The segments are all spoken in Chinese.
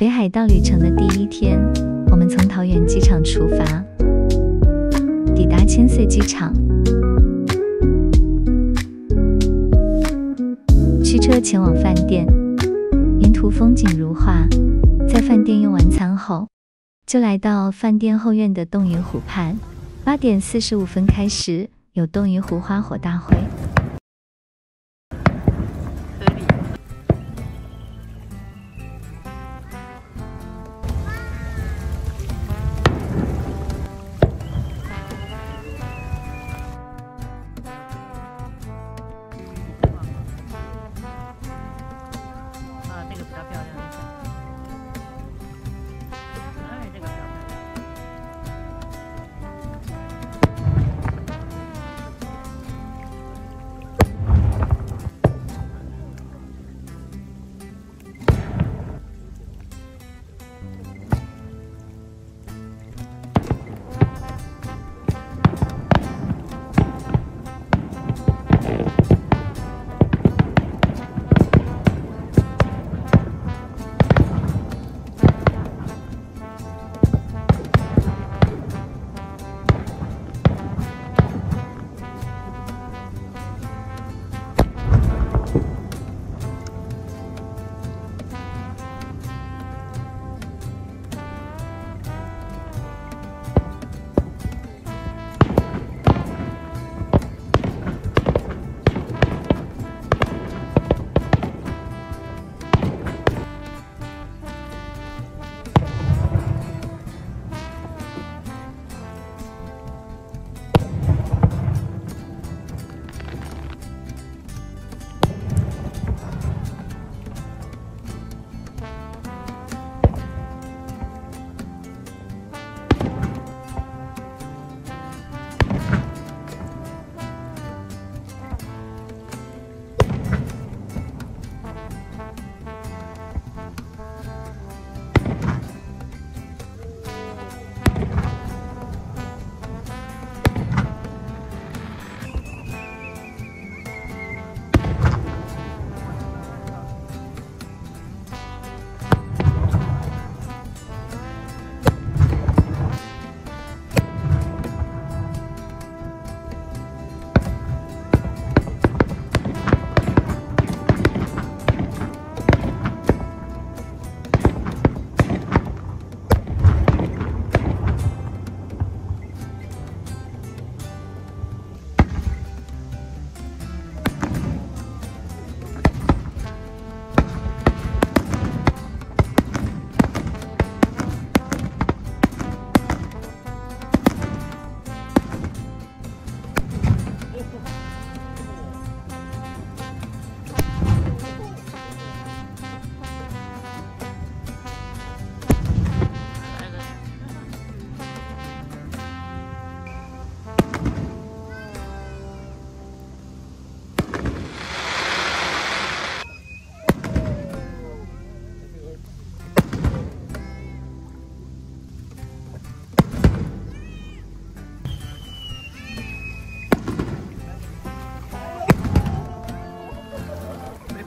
北海道旅程的第一天，我们从桃园机场出发，抵达千岁机场，驱车前往饭店，沿途风景如画。在饭店用完餐后，就来到饭店后院的洞爷湖畔。8点45分开始有洞爷湖花火大会。这个比较漂亮。哎，这个比较漂亮。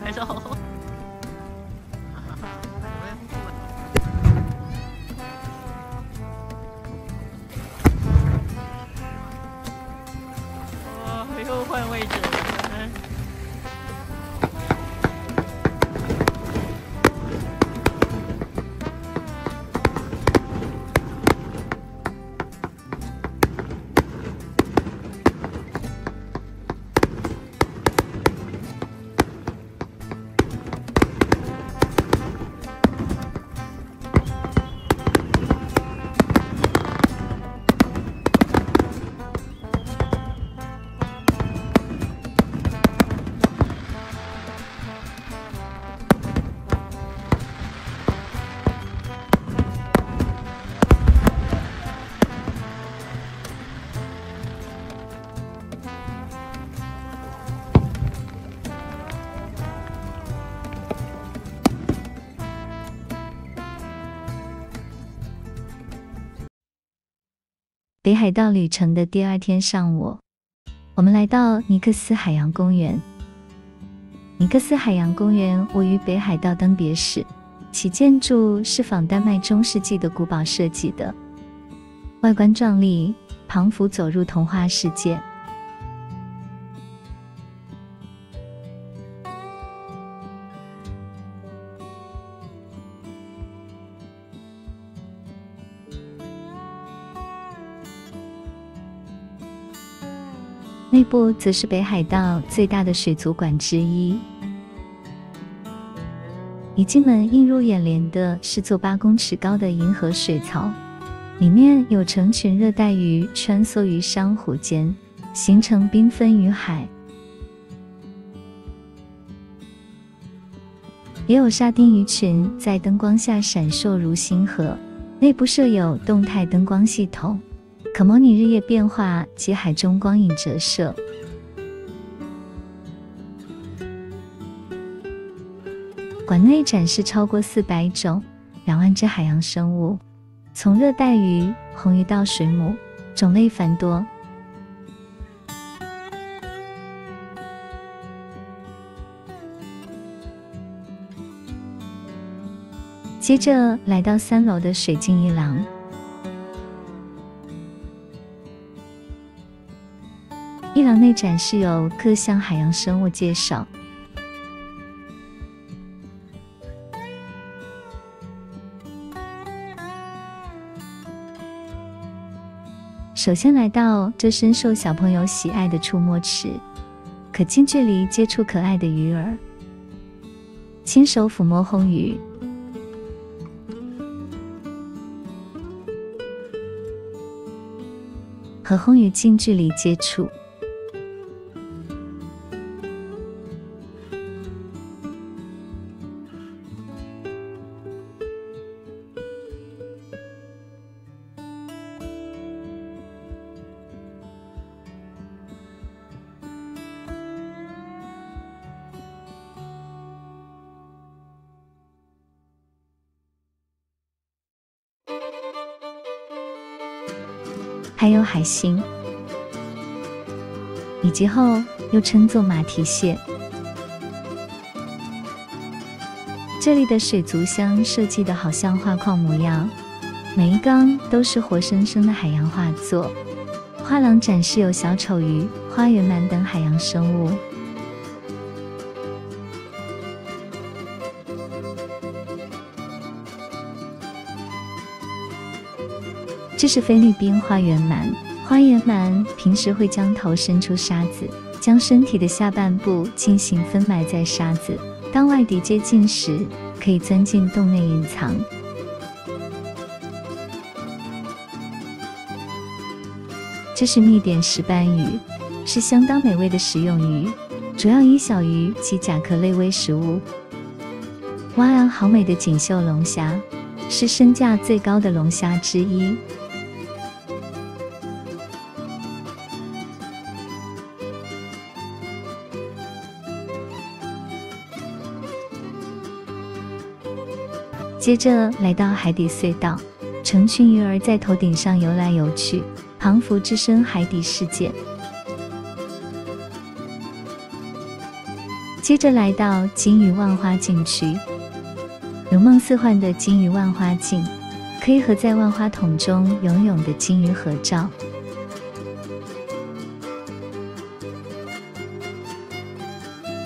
拍照。哇，又换位置了。北海道旅程的第2天上午，我们来到尼克斯海洋公园。尼克斯海洋公园位于北海道登别市，其建筑是仿丹麦中世纪的古堡设计的，外观壮丽，彷佛走入童话世界。内部则是北海道最大的水族馆之一。一进门映入眼帘的是座8公尺高的银河水槽，里面有成群热带鱼穿梭于珊瑚间，形成缤纷鱼海。也有沙丁鱼群在灯光下闪烁如星河，内部设有动态灯光系统，可模拟日夜变化及海中光影折射。馆内展示超过400种、2万只海洋生物，从热带鱼、红鱼到水母，种类繁多。接着来到3楼的水晶一廊，一廊内展示有各项海洋生物介绍。首先来到这深受小朋友喜爱的触摸池，可近距离接触可爱的鱼儿，亲手抚摸红鱼，和红鱼近距离接触。还有海星，以及后又称作马蹄蟹。这里的水族箱设计得好像画框模样，每一缸都是活生生的海洋画作。画廊展示有小丑鱼、花园鳗等海洋生物。这是菲律宾花园鳗。花园鳗平时会将头伸出沙子，将身体的下半部进行分埋在沙子，当外敌接近时，可以钻进洞内隐藏。这是蜜点石斑鱼，是相当美味的食用鱼，主要以小鱼及甲壳类为食物。哇，好美的锦绣龙虾，是身价最高的龙虾之一。接着来到海底隧道，成群鱼儿在头顶上游来游去，彷佛置身海底世界。接着来到金鱼万花镜区，如梦似幻的金鱼万花镜，可以和在万花筒中游泳的金鱼合照。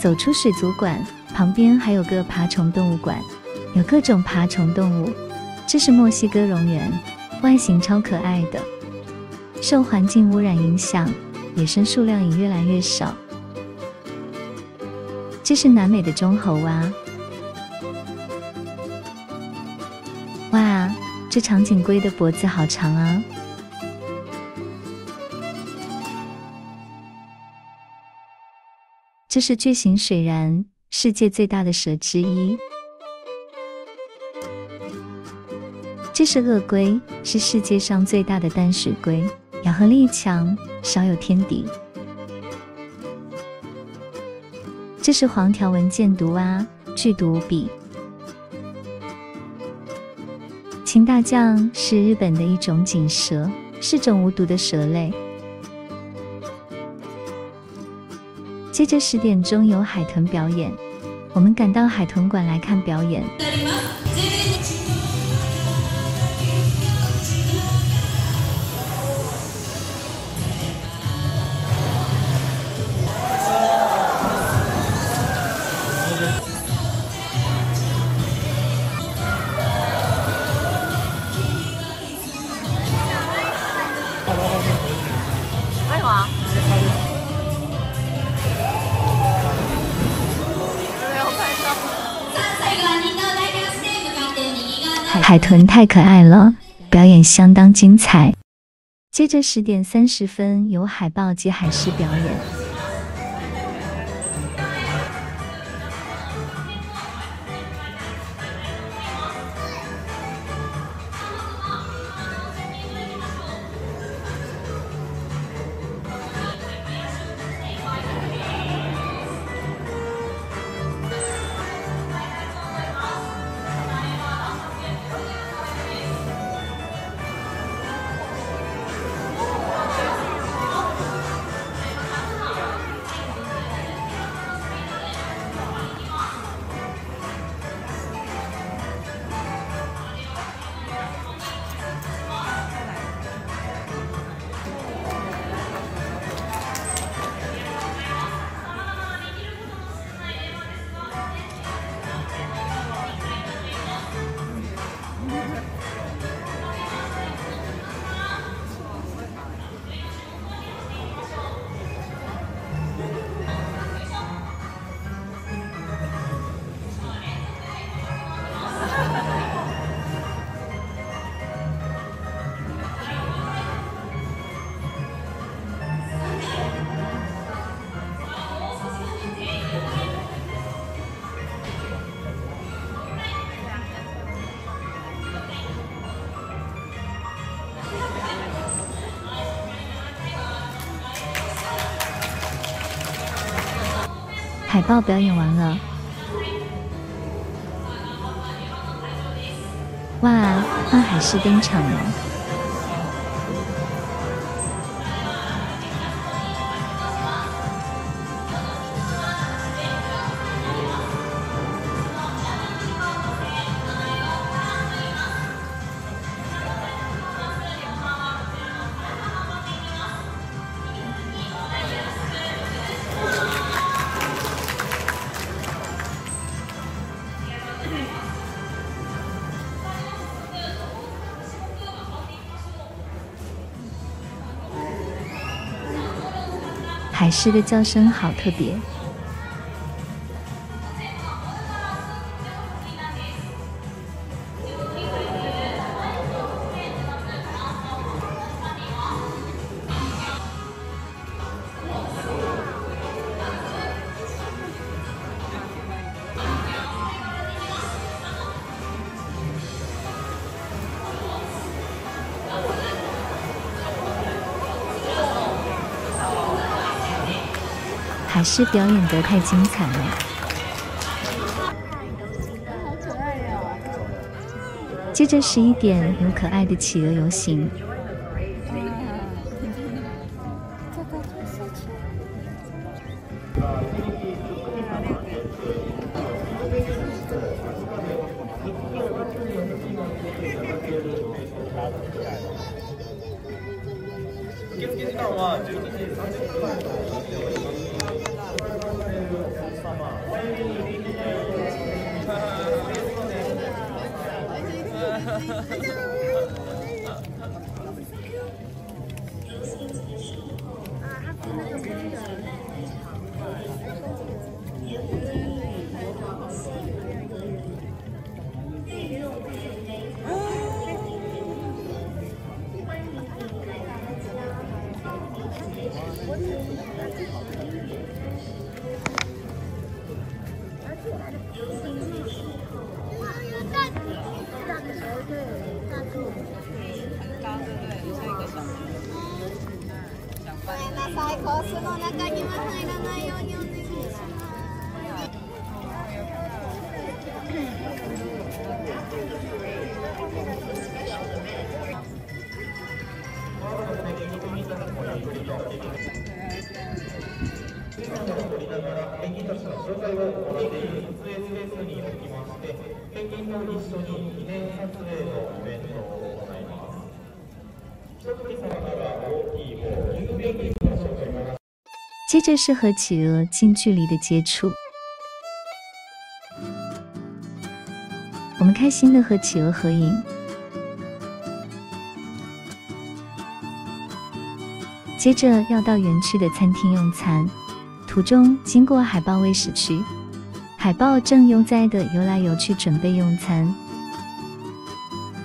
走出水族馆，旁边还有个爬虫动物馆，有各种爬虫动物。这是墨西哥蝾螈，外形超可爱的。受环境污染影响，野生数量也越来越少。这是南美的中猴蛙。哇，这长颈龟的脖子好长啊！这是巨型水蚺，世界最大的蛇之一。这是鳄龟，是世界上最大的淡水龟，咬合力强，少有天敌。这是黄条纹箭毒蛙，剧毒无比。秦大将是日本的一种锦蛇，是种无毒的蛇类。接着10点钟有海豚表演，我们赶到海豚馆来看表演。为什么？没有拍照。海豚太可爱了，表演相当精彩。接着10点30分有海豹及海狮表演。海豹表演完了，哇，海狮登场了。海狮的叫声好特别。海狮表演得太精彩了。好可爱呀！接着11点有可爱的企鹅游行。コースの中には入らないようにお願いします。ペンギンと一緒に記念撮影のイベントを行います。一組様から大きい方、犬ペンギンの紹介ます。接着是和企鹅近距离的接触。我们开心的和企鹅合影。接着要到园区的餐厅用餐，途中经过海豹喂食区，海豹正悠哉地游来游去准备用餐，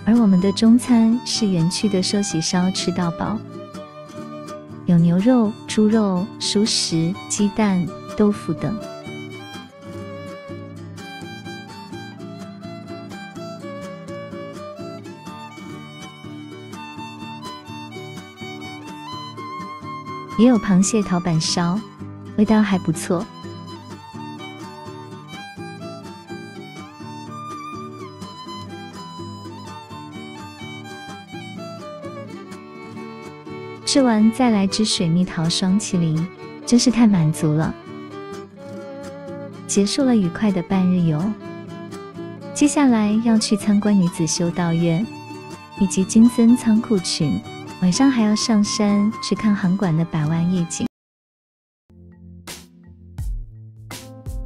而我们的中餐是园区的寿喜烧吃到饱，有牛肉、猪肉、熟食、鸡蛋、豆腐等。也有螃蟹陶板烧，味道还不错。吃完再来只水蜜桃双麒麟，真是太满足了。结束了愉快的半日游，接下来要去参观女子修道院以及金森仓库群。晚上还要上山去看航馆的百万夜景。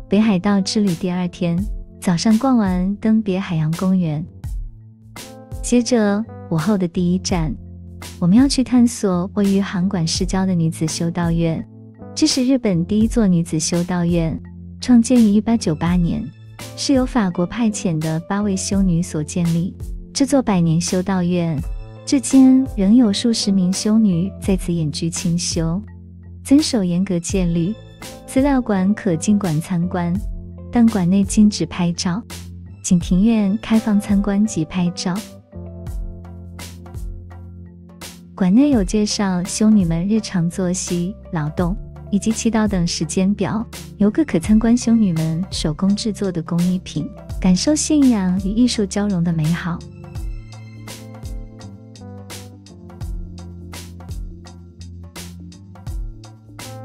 北海道之旅第2天，早上逛完登别海洋公园，接着午后的第一站，我们要去探索位于航馆市郊的女子修道院。这是日本第一座女子修道院，创建于1898年，是由法国派遣的8位修女所建立。这座100年修道院至今仍有数十名修女在此隐居清修，遵守严格戒律。资料馆可进馆参观，但馆内禁止拍照，仅庭院开放参观及拍照。馆内有介绍修女们日常作息、劳动以及祈祷等时间表，游客可参观修女们手工制作的工艺品，感受信仰与艺术交融的美好。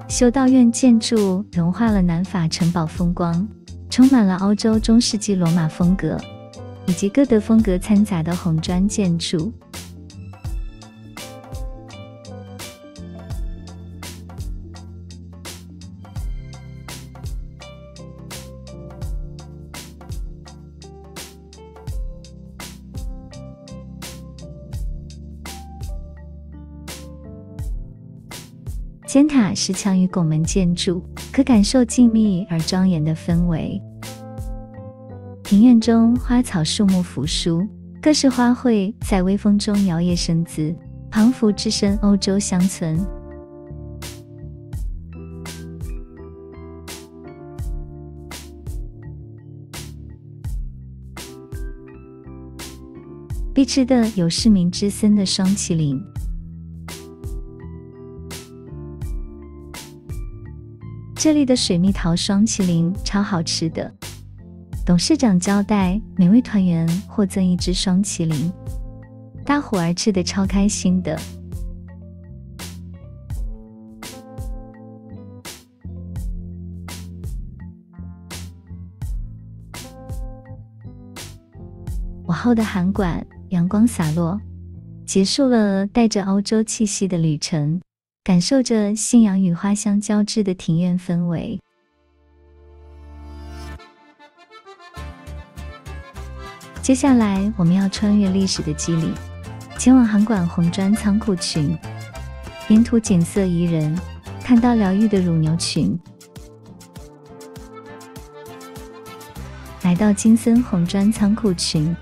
修道院建筑融化了南法城堡风光，充满了欧洲中世纪罗马风格以及哥德风格掺杂的红砖建筑。尖塔、石墙与拱门建筑，可感受静谧而庄严的氛围。庭院中花草树木扶疏，各式花卉在微风中摇曳生姿，彷佛置身欧洲乡村。必吃的有市民之森的双麒麟。这里的水蜜桃双麒麟超好吃的，董事长交代每位团员获赠1只双麒麟，大伙儿吃得超开心的。午后的函馆阳光洒落，结束了带着欧洲气息的旅程，感受着信仰与花香交织的庭院氛围。接下来我们要穿越历史的肌理，前往函馆红砖仓库群，沿途景色宜人，看到疗愈的乳牛群。来到金森红砖仓库群，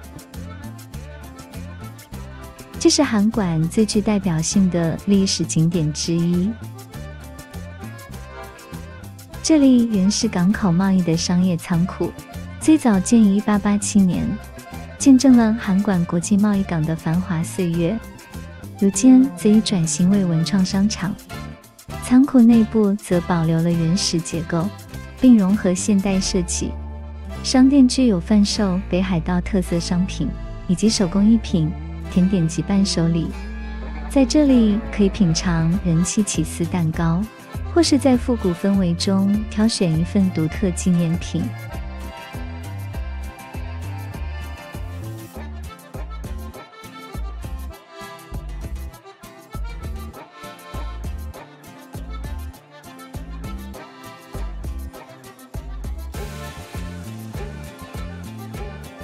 这是函馆最具代表性的历史景点之一。这里原是港口贸易的商业仓库，最早建于1887年，见证了函馆国际贸易港的繁华岁月。如今则已转型为文创商场，仓库内部则保留了原始结构，并融合现代设计。商店具有贩售北海道特色商品以及手工艺品、甜点及伴手礼。在这里可以品尝人气起司蛋糕，或是在复古氛围中挑选一份独特纪念品。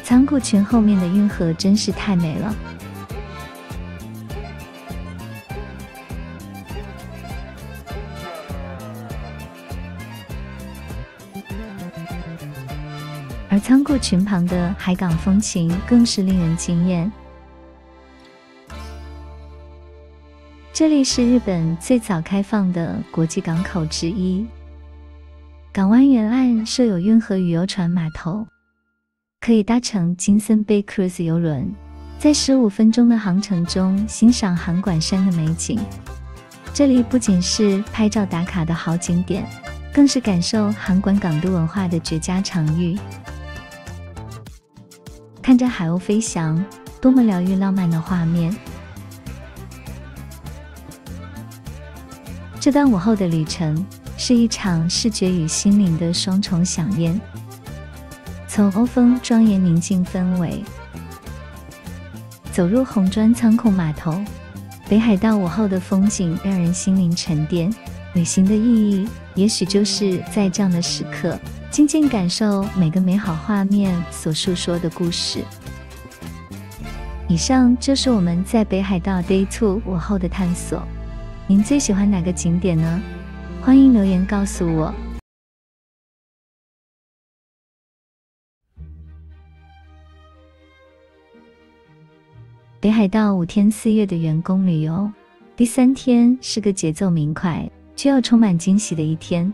仓库群后面的运河真是太美了。而仓库群旁的海港风情更是令人惊艳。这里是日本最早开放的国际港口之一，港湾沿岸设有运河与游船码头，可以搭乘金森 Bay Cruise 游轮，在15分钟的航程中欣赏函馆山的美景。这里不仅是拍照打卡的好景点，更是感受函馆港都文化的绝佳场域。看着海鸥飞翔，多么疗愈浪漫的画面。这段午后的旅程是一场视觉与心灵的双重飨宴。从欧风庄严宁静氛围走入红砖仓库码头，北海道午后的风景让人心灵沉淀。旅行的意义也许就是在这样的时刻静静感受每个美好画面所述说的故事。以上就是我们在北海道 Day 2午后的探索。您最喜欢哪个景点呢？欢迎留言告诉我。北海道5天4夜的员工旅游，第3天是个节奏明快却又充满惊喜的一天。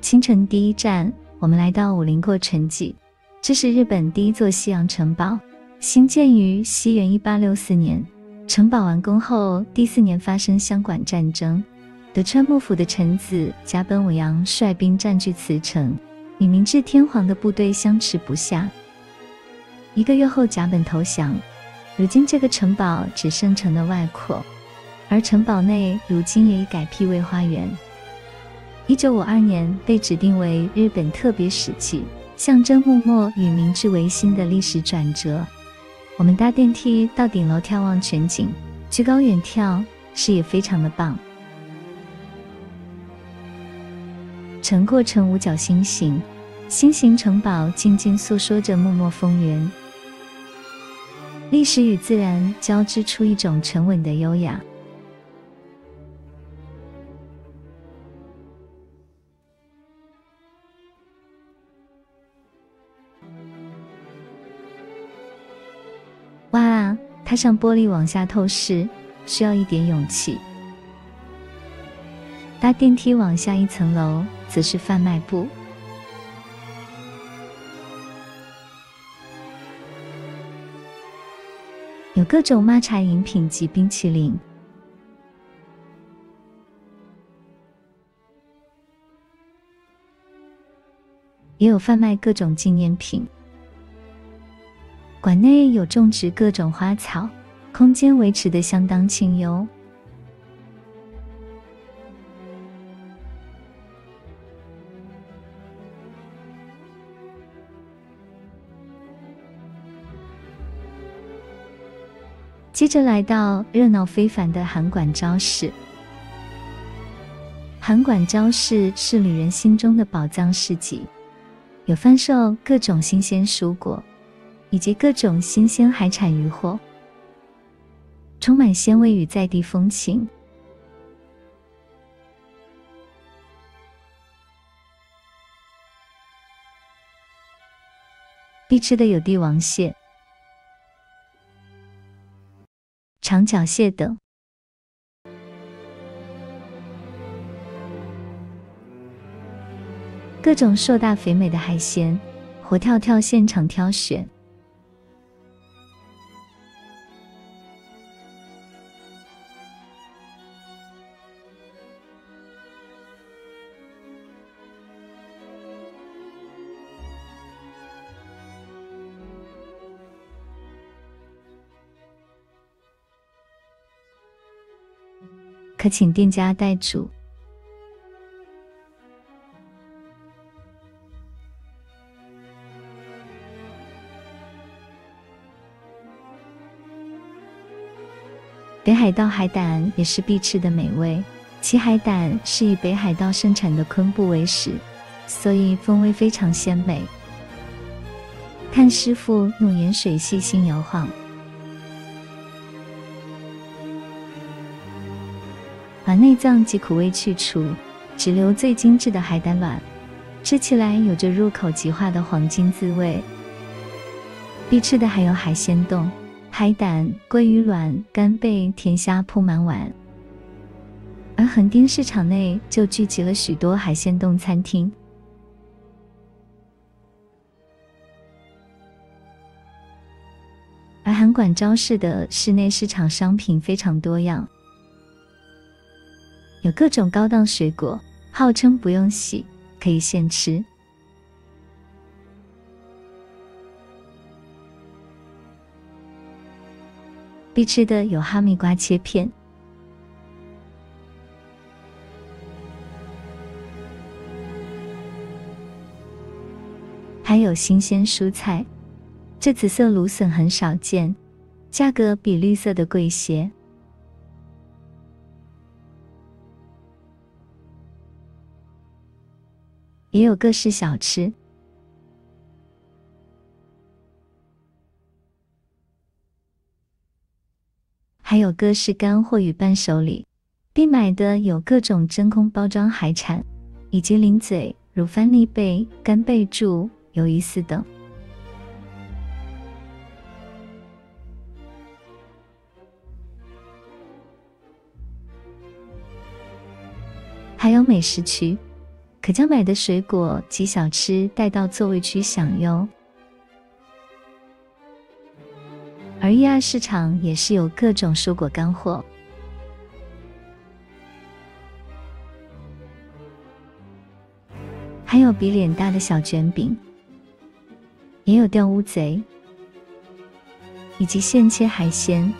清晨第一站，我们来到武林过城迹，这是日本第一座西洋城堡，兴建于西元1864年。城堡完工后，第4年发生箱馆战争，德川幕府的臣子甲本武阳率兵占据此城，与明治天皇的部队相持不下。1个月后，甲本投降。如今这个城堡只剩城的外扩，而城堡内如今也已改辟为花园。1952年被指定为日本特别史迹，象征幕末与明治维新的历史转折。我们搭电梯到顶楼眺望全景，居高远眺，视野非常的棒。城过呈五角星形，心形城堡静静诉说着幕末风云，历史与自然交织出一种沉稳的优雅。哇，踏上玻璃往下透视，需要一点勇气。搭电梯往下1层楼，则是贩卖部。有各种抹茶饮品及冰淇淋。也有贩卖各种纪念品。馆内有种植各种花草，空间维持得相当清幽。接着来到热闹非凡的函馆朝市。函馆朝市是旅人心中的宝藏市集，有贩售各种新鲜蔬果以及各种新鲜海产渔获，充满鲜味与在地风情。必吃的有帝王蟹、长脚蟹等。各种硕大肥美的海鲜，活跳跳现场挑选。可请店家代煮。北海道海胆也是必吃的美味，其海胆是以北海道盛产的昆布为食，所以风味非常鲜美，看师傅用盐水细心摇晃，把内脏及苦味去除，只留最精致的海胆卵，吃起来有着入口即化的黄金滋味。必吃的还有海鲜冻、海胆、鲑鱼卵、干贝、甜虾铺满碗。而横滨市场内就聚集了许多海鲜冻餐厅。而函馆招市的室内市场商品非常多样，有各种高档水果，号称不用洗，可以现吃。必吃的有哈密瓜切片、还有新鲜蔬菜，这紫色芦笋很少见，价格比绿色的贵些。也有各式小吃，还有各式干货与伴手礼。必买的有各种真空包装海产，以及零嘴、乳番栗贝、干贝柱、鱿鱼丝等。还有美食区，可将买的水果及小吃带到座位区享用。而1·2市场也是有各种蔬果干货，还有比脸大的小卷饼，也有钓乌贼，以及现切海鲜。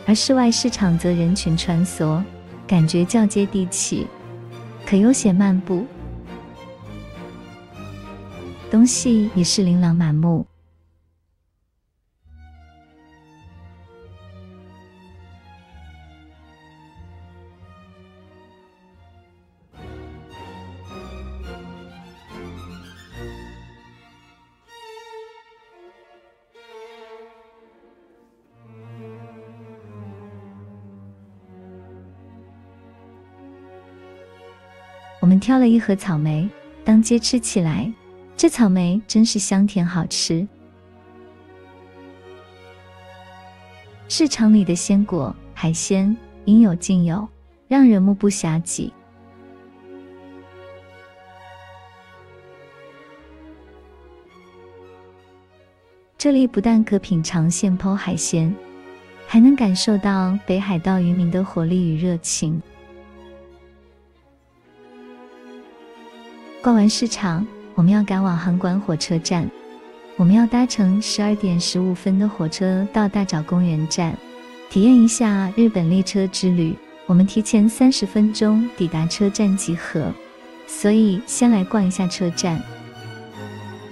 而室外市场则人群穿梭，感觉较接地气，可悠闲漫步，东西也是琳琅满目。我们挑了一盒草莓当街吃起来，这草莓真是香甜好吃。市场里的鲜果、海鲜应有尽有，让人目不暇接。这里不但可品尝现剖海鲜，还能感受到北海道渔民的活力与热情。逛完市场，我们要赶往函馆火车站，我们要搭乘12点15分的火车到大沼公园站，体验一下日本列车之旅。我们提前30分钟抵达车站集合，所以先来逛一下车站。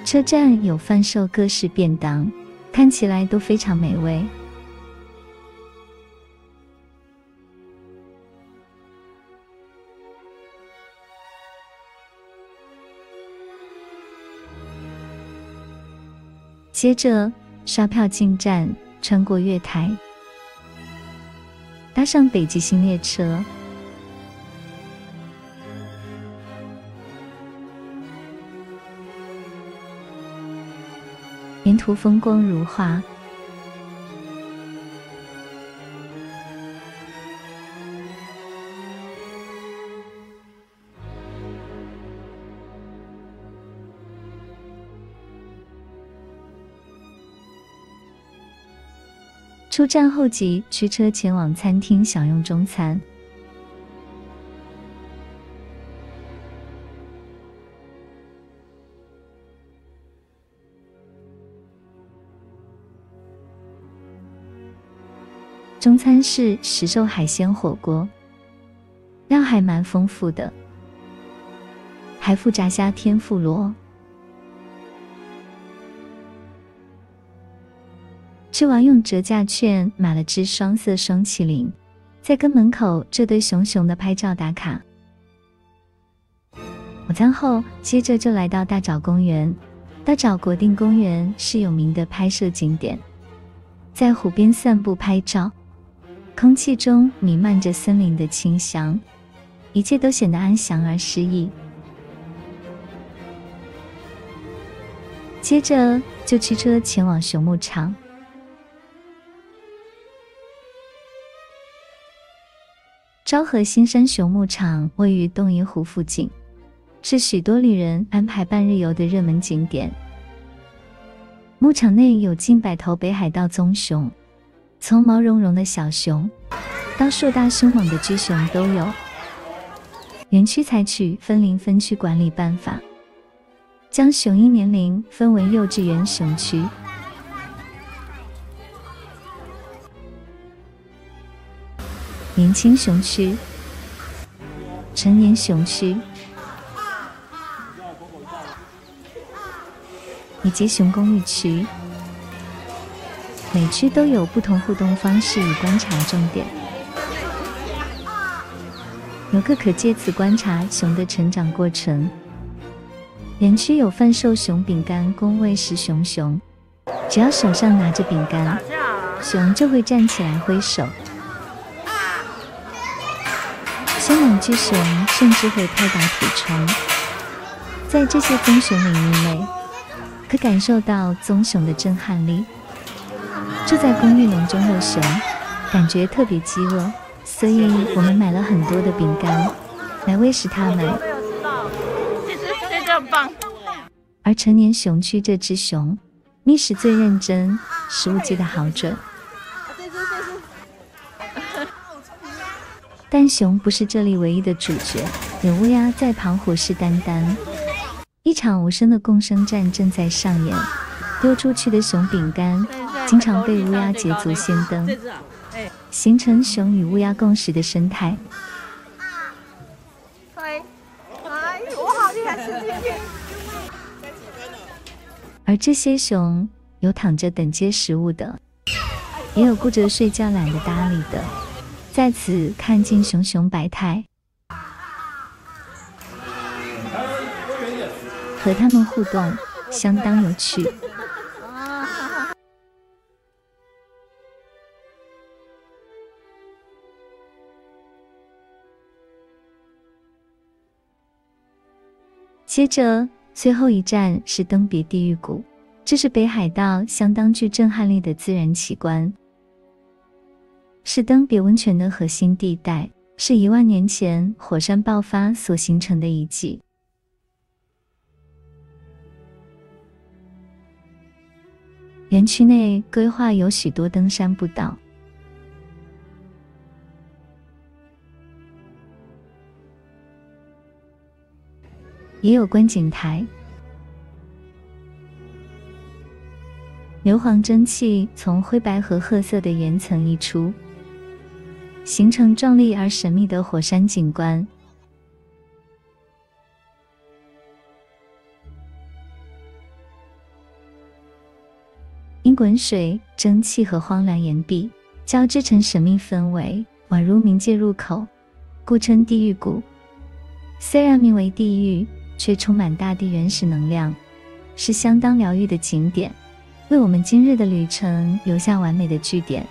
车站有贩售各式便当，看起来都非常美味。接着刷票进站，穿过月台，搭上北极星列车。沿途风光如画，出站后即驱车前往餐厅享用中餐。中餐是石寿海鲜火锅，料还蛮丰富的，还附炸虾天妇罗。吃完用折价券买了只双色双麒麟，再跟门口这堆熊熊的拍照打卡。我午餐后，接着就来到大沼公园。大沼国定公园是有名的拍摄景点，在湖边散步拍照，空气中弥漫着森林的清香，一切都显得安详而诗意。接着就驱车前往熊牧场。昭和新山熊牧场位于洞爷湖附近，是许多旅人安排半日游的热门景点。牧场内有近100头北海道棕熊，从毛茸茸的小熊到硕大凶猛的巨熊都有。园区采取分龄分区管理办法，将熊依年龄分为幼稚园熊区、年轻熊区、成年熊区以及熊公寓区。每区都有不同互动方式与观察重点，游客可借此观察熊的成长过程。园区有贩售熊饼干供喂食熊，只要手上拿着饼干，熊就会站起来挥手。凶猛巨熊甚至会拍打铁窗。在这些棕熊领域内，可感受到棕熊的震撼力。住在公寓笼中的熊感觉特别饥饿，所以我们买了很多的饼干来喂食它们。没有吃到，这很棒。而成年熊区这只熊觅食最认真，食物接得好准。但熊不是这里唯一的主角，有乌鸦在旁虎视眈眈。一场无声的共生战正在上演，丢出去的熊饼干经常被乌鸦捷足先登，形成熊与乌鸦共识的生态。我好厉害，吃进去。而这些熊有躺着等接食物的，也有顾着睡觉懒得搭理的，在此看尽熊熊百态。和他们互动相当有趣。接着最后一站是登别地狱谷，这是北海道相当具震撼力的自然奇观，是登别温泉的核心地带，是1万年前火山爆发所形成的遗迹。园区内规划有许多登山步道，也有观景台。硫磺蒸汽从灰白和褐色的岩层溢出，形成壮丽而神秘的火山景观。因滚水、蒸汽和荒凉岩壁交织成神秘氛围，宛如冥界入口，故称地狱谷。虽然名为地狱，却充满大地原始能量，是相当疗愈的景点，为我们今日的旅程留下完美的句点。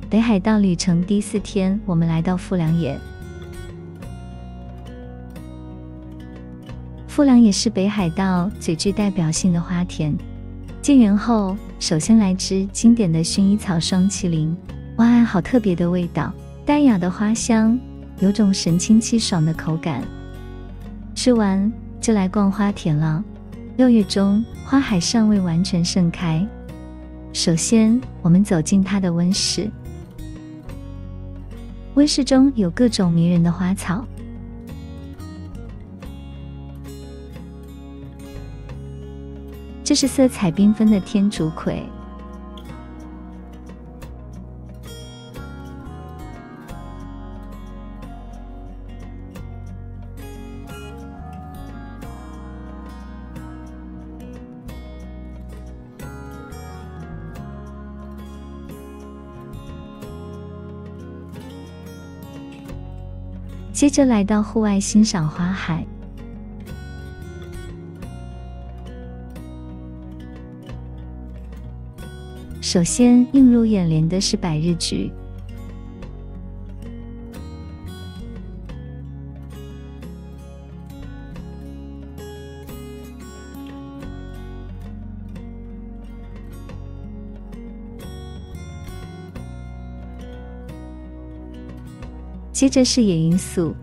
北海道旅程第4天，我们来到富良野。富良野是北海道最具代表性的花田。进园后，首先来支经典的薰衣草双麒麟，哇，好特别的味道，淡雅的花香，有种神清气爽的口感。吃完就来逛花田了。6月中，花还尚未完全盛开。首先，我们走进它的温室。温室中有各种迷人的花草，这是色彩缤纷的天竺葵，接着来到户外欣赏花海。首先映入眼帘的是百日菊，接着是野罂粟。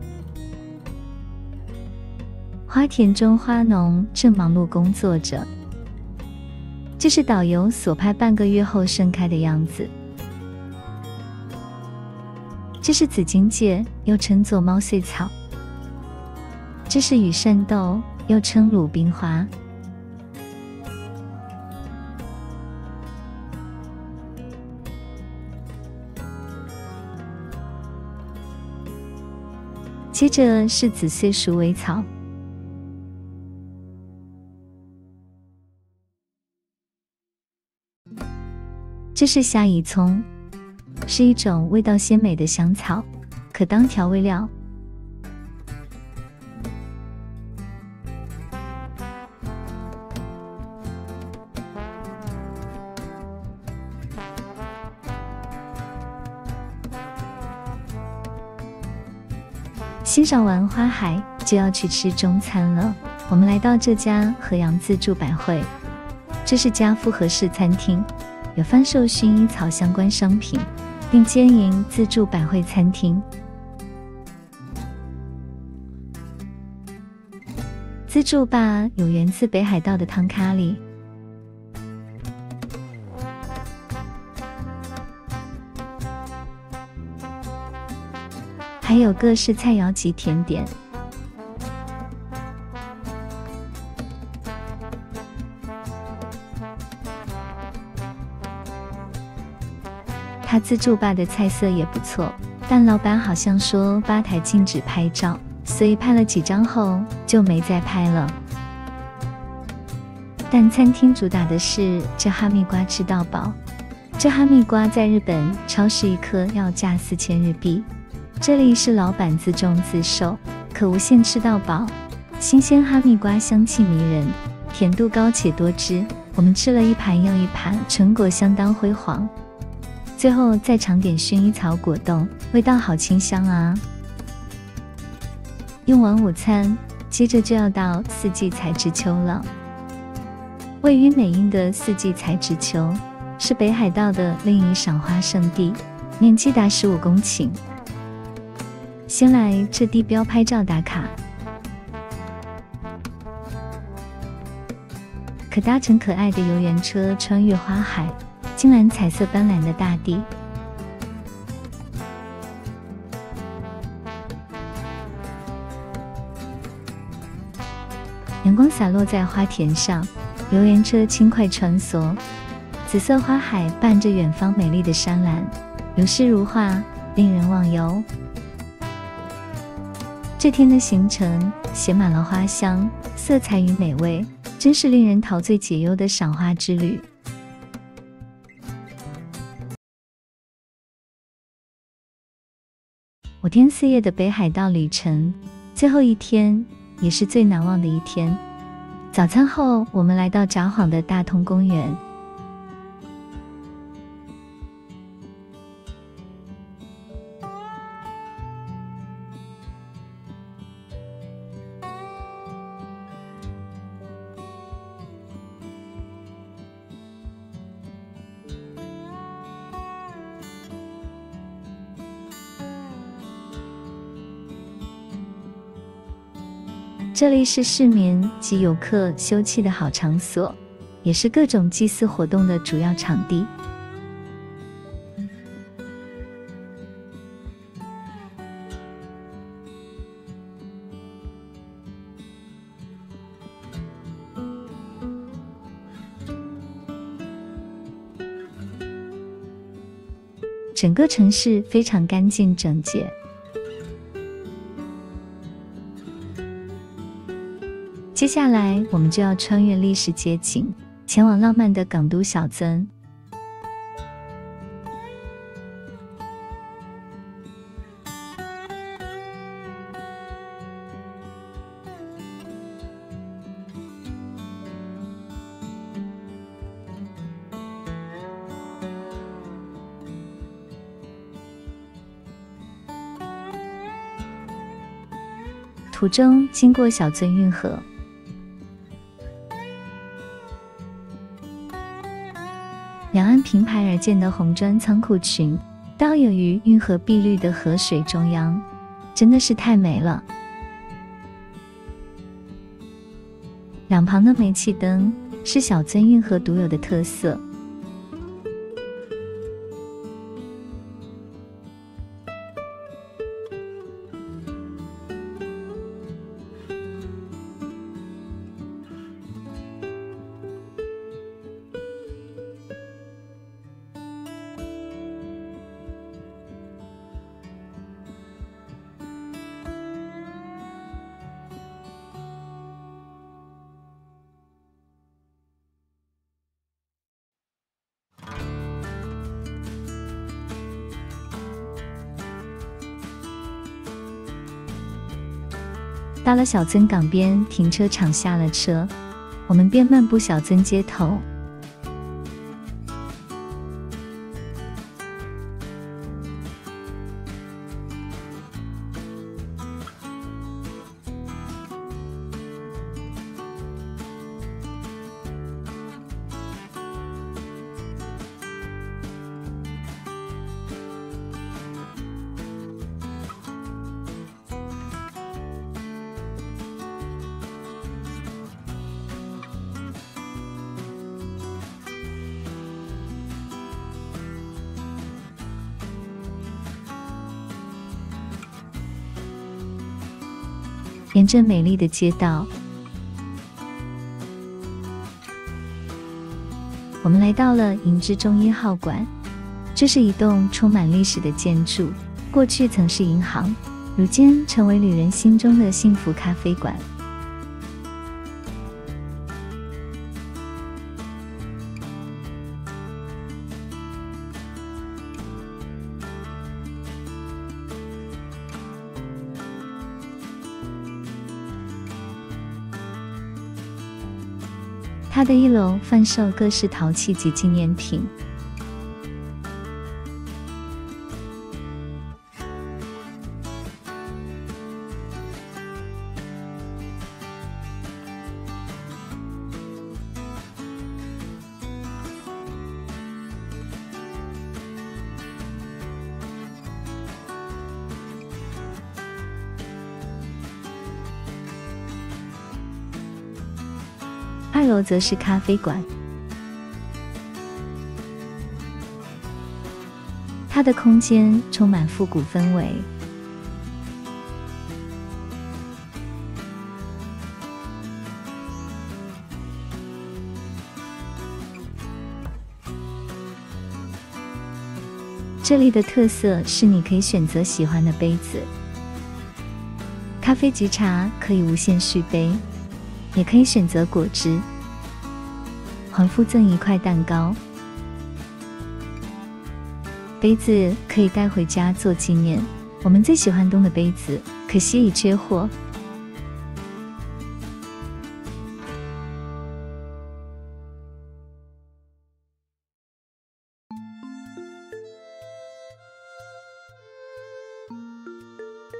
花田中花农正忙碌工作着，这是导游所拍半个月后盛开的样子。这是紫荆芥，又称作猫穗草。这是羽扇豆，又称鲁冰花。接着是紫穗鼠尾草，这是虾夷葱，是一种味道鲜美的香草，可当调味料。欣赏完花海，就要去吃中餐了。我们来到这家河阳自助百汇，这是家复合式餐厅，有贩售薰衣草相关商品，并经营自助百汇餐厅。自助吧有源自北海道的汤咖喱，还有各式菜肴及甜点。他自助吧的菜色也不错，但老板好像说吧台禁止拍照，所以拍了几张后就没再拍了。但餐厅主打的是这哈密瓜吃到饱。这哈密瓜在日本超市一颗要价4000日币，这里是老板自种自售，可无限吃到饱。新鲜哈密瓜香气迷人，甜度高且多汁，我们吃了一盘又一盘，成果相当辉煌。最后再尝点薰衣草果冻，味道好清香啊！用完午餐，接着就要到四季采之丘了。位于美瑛的四季采之丘是北海道的另一赏花胜地，面积达15公顷。先来这地标拍照打卡，可搭乘可爱的游园车穿越花海，金蓝彩色斑斓的大地。阳光洒落在花田上，游园车轻快穿梭，紫色花海伴着远方美丽的山岚，如诗如画，令人忘忧。这天的行程写满了花香、色彩与美味，真是令人陶醉解忧的赏花之旅。5天4夜的北海道旅程，最后一天也是最难忘的一天。早餐后，我们来到札幌的大通公园。这里是市民及游客休憩的好场所，也是各种祭祀活动的主要场地。整个城市非常干净整洁。接下来我们就要穿越历史街景，前往浪漫的港都小樽。途中经过小樽运河。两岸平排而建的红砖仓库群，倒有于运河碧绿的河水中央，真的是太美了。两旁的煤气灯是小樽运河独有的特色。到了小樽港边停车场下了车，我们便漫步小樽街头。沿着美丽的街道，我们来到了银之中1号馆。这是一栋充满历史的建筑，过去曾是银行，如今成为旅人心中的幸福咖啡馆。它的1楼贩售各式陶器及纪念品。2楼则是咖啡馆，它的空间充满复古氛围。这里的特色是你可以选择喜欢的杯子，咖啡及茶可以无限续杯，也可以选择果汁，还附赠1块蛋糕。杯子可以带回家做纪念，我们最喜欢东的杯子，可惜已缺货。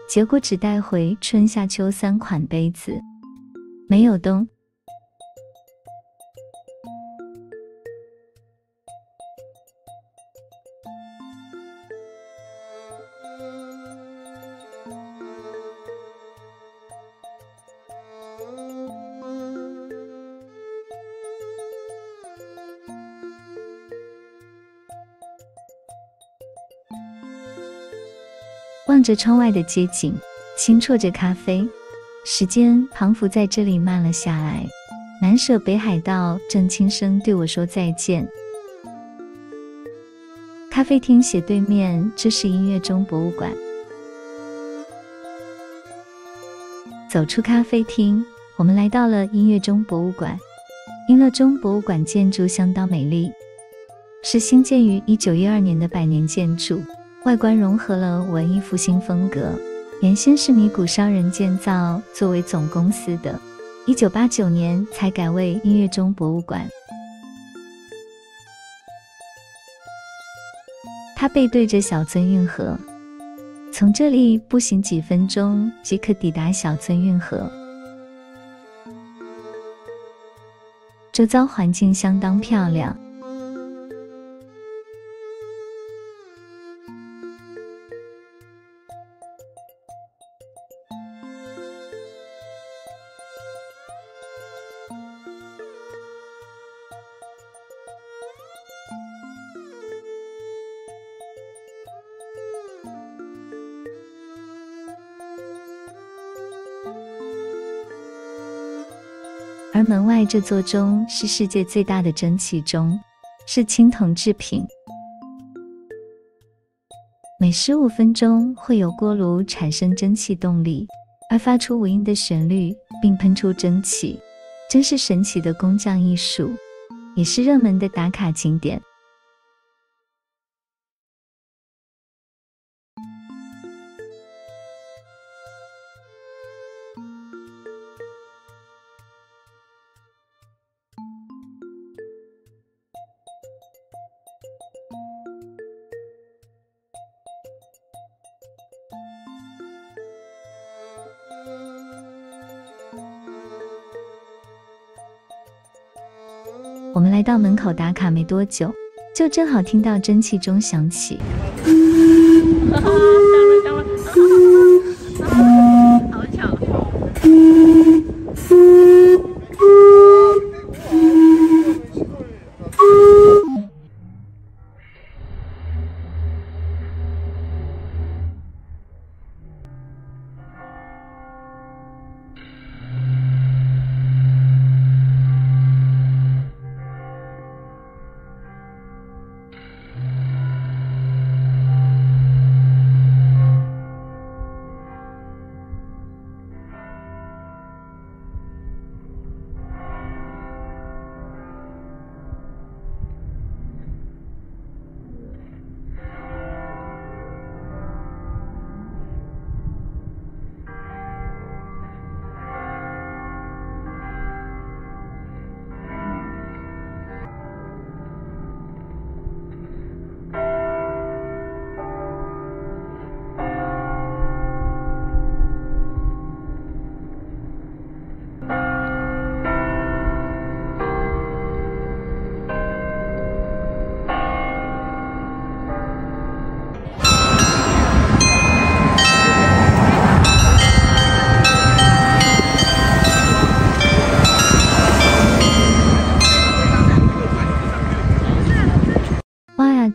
结果只带回春夏秋3款杯子，没有冬。望着窗外的街景，轻啜着咖啡，时间仿佛在这里慢了下来。难舍北海道正轻声对我说再见。咖啡厅斜对面，这是音乐钟博物馆。走出咖啡厅，我们来到了音乐钟博物馆。音乐钟博物馆建筑相当美丽，是兴建于1912年的百年建筑，外观融合了文艺复兴风格。原先是米谷商人建造作为总公司的，1989年才改为音乐钟博物馆。它背对着小樽运河，从这里步行几分钟即可抵达小樽运河。周遭环境相当漂亮。而门外这座钟是世界最大的蒸汽钟，是青铜制品。每15分钟会有锅炉产生蒸汽动力，而发出无音的旋律，并喷出蒸汽，真是神奇的工匠艺术，也是热门的打卡景点。我们来到门口打卡没多久，就正好听到蒸汽钟响起。好巧。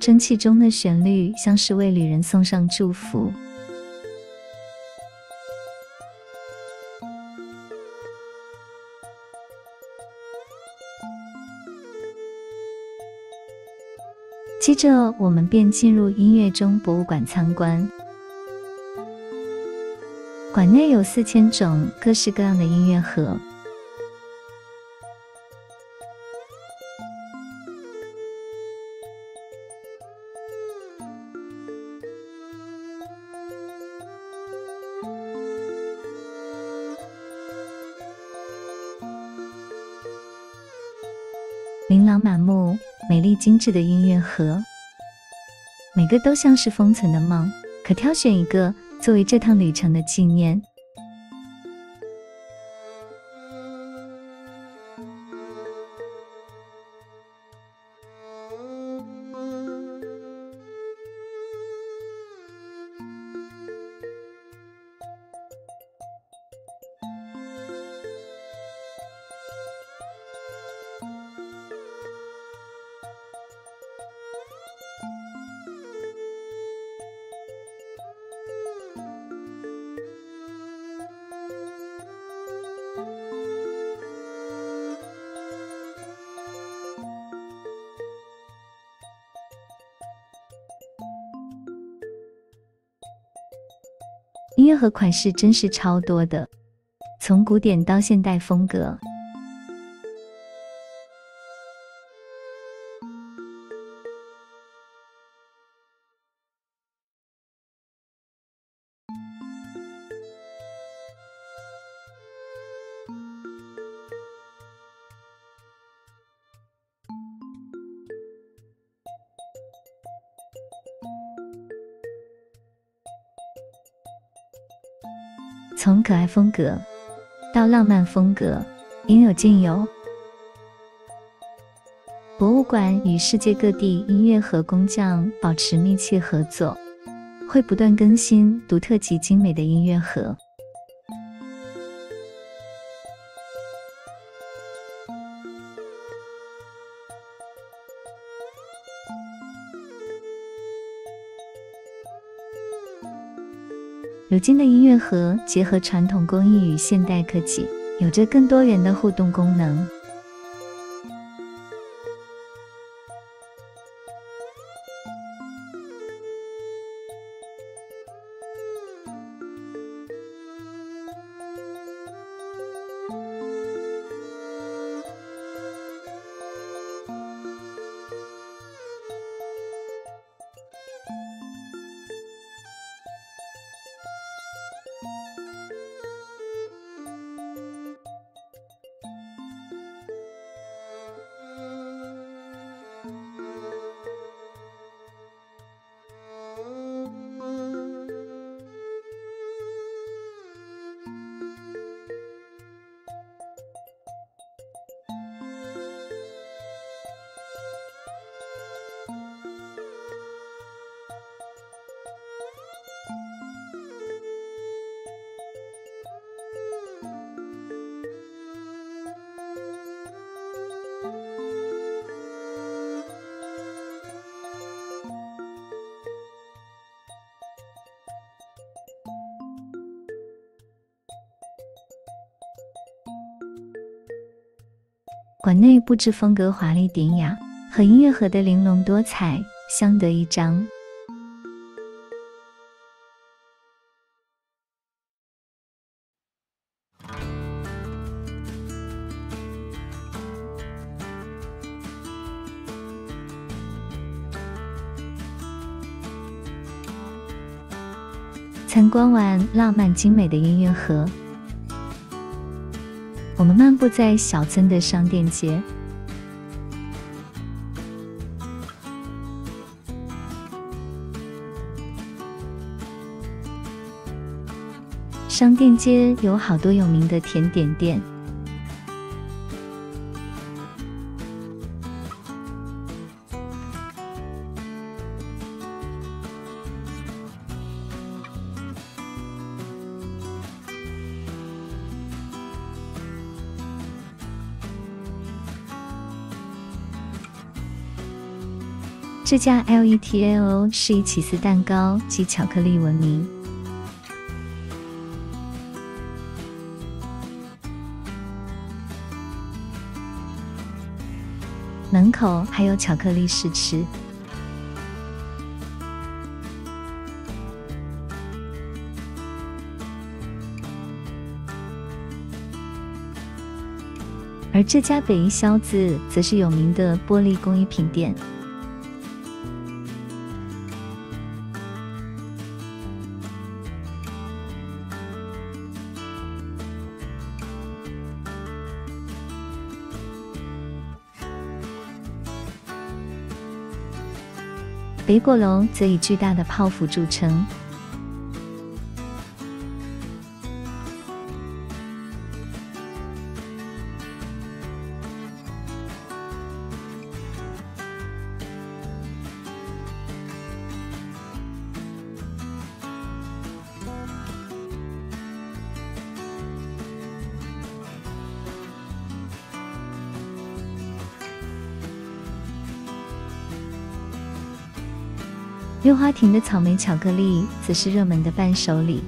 蒸汽中的旋律像是为旅人送上祝福。接着我们便进入音乐钟博物馆参观。馆内有4000种各式各样的音乐盒。琳琅满目、美丽精致的音乐盒，每个都像是封存的梦，可挑选一个作为这趟旅程的纪念。音乐盒款式真是超多的，从古典到现代风格。从可爱风格到浪漫风格，应有尽有。博物馆与世界各地音乐盒工匠保持密切合作，会不断更新独特及精美的音乐盒。如今的音乐盒结合传统工艺与现代科技，有着更多元的互动功能。馆内布置风格华丽典雅，和音乐盒的玲珑多彩相得益彰。参观完浪漫精美的音乐盒，我们漫步在小村的商店街。商店街有好多有名的甜点店，这家 LETAO 是以起司蛋糕及巧克力闻名。门口还有巧克力试吃。而这家北一萧子则是有名的玻璃工艺品店。北果楼则以巨大的泡芙著称。溜花亭的草莓巧克力则是热门的伴手礼。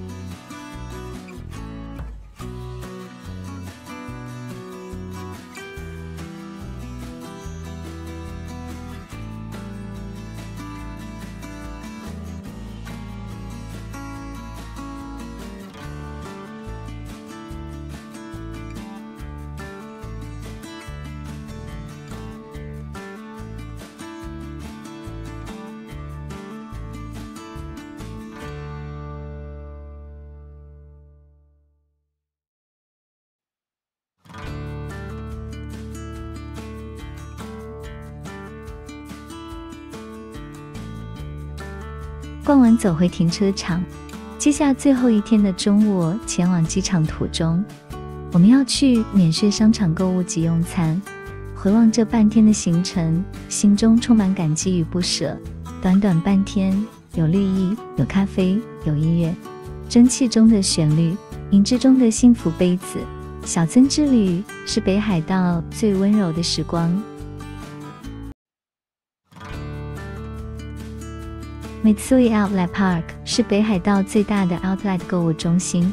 逛完走回停车场，接下最后一天的中午，前往机场途中，我们要去免税商场购物及用餐。回望这半天的行程，心中充满感激与不舍。短短半天，有绿意，有咖啡，有音乐，蒸汽中的旋律，银质中的幸福杯子。小樽之旅是北海道最温柔的时光。Mitsui Outlet Park 是北海道最大的 Outlet 购物中心，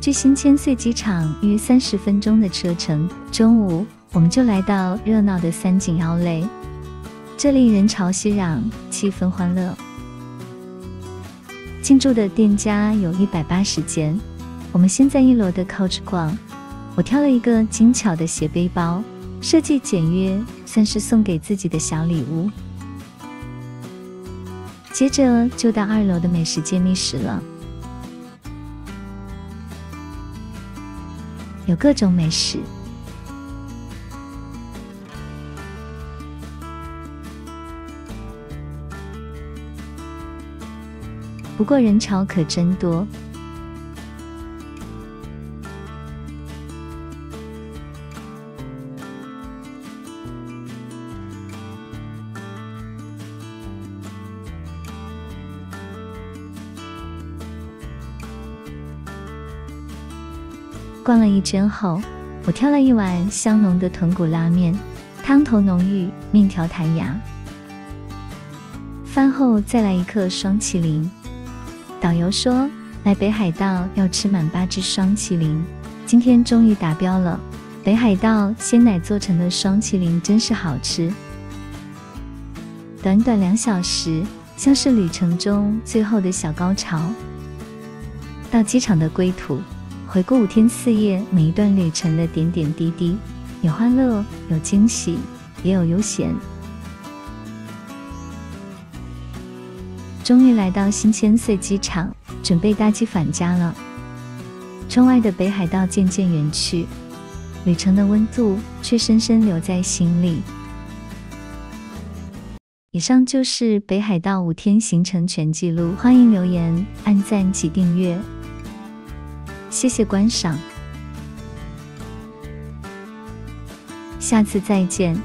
距新千岁机场约30分钟的车程。中午，我们就来到热闹的三井Outlet，这里人潮熙攘，气氛欢乐。进驻的店家有180间，我们先在1楼的 Coach 逛。我挑了一个精巧的斜背包，设计简约，算是送给自己的小礼物。接着就到2楼的美食揭秘室了，有各种美食。不过人潮可真多。逛了一圈后，我挑了一碗香浓的豚骨拉面，汤头浓郁，面条弹牙。饭后再来一客双麒麟。导游说，来北海道要吃满8只双麒麟，今天终于达标了。北海道鲜奶做成的双麒麟真是好吃。短短2小时，像是旅程中最后的小高潮。到机场的归途，回顾5天4夜每一段旅程的点点滴滴，有欢乐，有惊喜，也有悠闲。终于来到新千岁机场，准备搭机返家了。窗外的北海道渐渐远去，旅程的温度却深深留在心里。以上就是北海道5天行程全记录，欢迎留言、按赞及订阅。谢谢观赏，下次再见。